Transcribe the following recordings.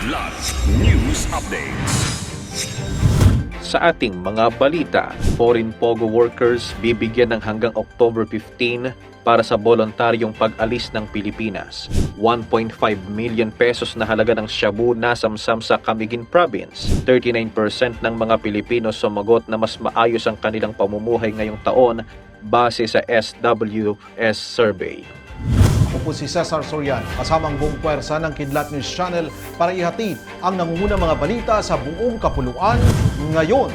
Kidlat News Updates. Sa ating mga balita, foreign POGO workers bibigyan ng hanggang October 15 para sa voluntaryong pag-alis ng Pilipinas. 1.5 million pesos na halaga ng shabu nasamsam sa Camiguin Province. 39% ng mga Pilipino sumagot na mas maayos ang kanilang pamumuhay ngayong taon base sa SWS survey. Ako po si Cesar Sorian, kasamang buong puwersa ng Kidlat News Channel para ihatid ang nangungunang mga balita sa buong kapuluan ngayon.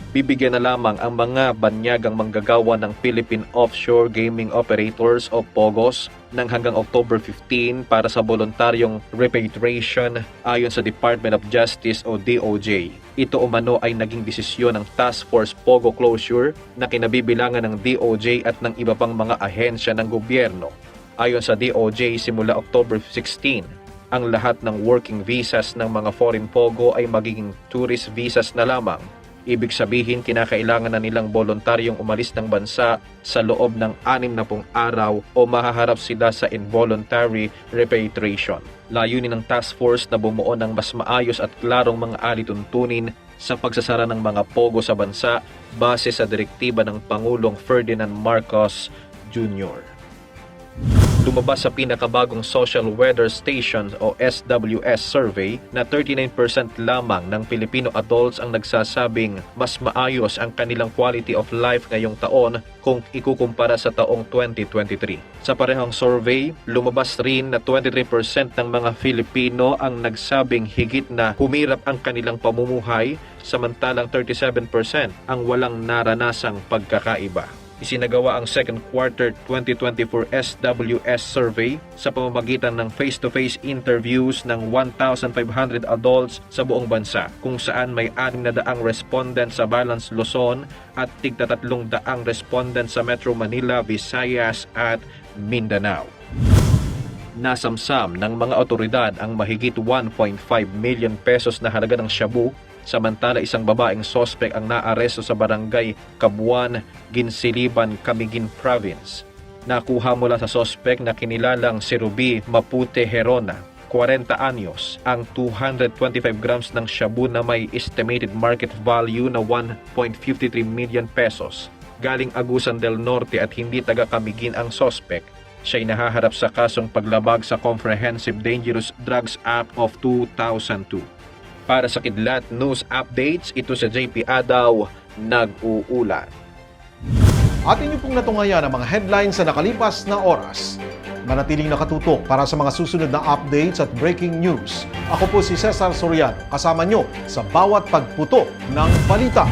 Bibigyan na lamang ang mga banyagang manggagawa ng Philippine Offshore Gaming Operators o POGOs ng hanggang October 15 para sa voluntaryong repatriation ayon sa Department of Justice o DOJ. Ito umano ay naging desisyon ng Task Force POGO Closure na kinabibilangan ng DOJ at ng iba pang mga ahensya ng gobyerno. Ayon sa DOJ, simula October 16, ang lahat ng working visas ng mga foreign POGO ay magiging tourist visas na lamang. Ibig sabihin, kinakailangan na nilang voluntaryong umalis ng bansa sa loob ng 60 araw o mahaharap sila sa involuntary repatriation. Layunin ng task force na bumuo ng mas maayos at klarong mga alituntunin sa pagsasara ng mga POGO sa bansa base sa direktiba ng Pangulong Ferdinand Marcos Jr. Lumabas sa pinakabagong Social Weather Station o SWS survey na 39% lamang ng Filipino adults ang nagsasabing mas maayos ang kanilang quality of life ngayong taon kung ikukumpara sa taong 2023. Sa parehong survey, lumabas rin na 23% ng mga Filipino ang nagsabing higit na humirap ang kanilang pamumuhay, samantalang 37% ang walang naranasang pagkakaiba. Isinagawa ang second quarter 2024 SWS survey sa pamamagitan ng face-to-face interviews ng 1,500 adults sa buong bansa, kung saan may 600 respondent sa Balance Luzon at tigta 300 respondent sa Metro Manila, Visayas at Mindanao. Nasamsam ng mga otoridad ang mahigit 1.5 million pesos na halaga ng shabu, samantala isang babaeng sospek ang naaresto sa barangay Kabuan, Ginsiliban, Camiguin Province. Nakuha mula sa sospek na kinilalang si Ruby Mapute Herona, 40 anyos, ang 225 grams ng shabu na may estimated market value na 1.53 million pesos. Galing Agusan del Norte at hindi taga Camiguin ang sospek. Siya'y nahaharap sa kasong paglabag sa Comprehensive Dangerous Drugs Act of 2002. Para sa Kidlat News Updates, ito sa JP Adaw, nag-uulat. At inyo pong natungayan ang mga headlines sa nakalipas na oras. Manatiling nakatutok para sa mga susunod na updates at breaking news. Ako po si Cesar Sorian, kasama nyo sa bawat pagputok ng balita.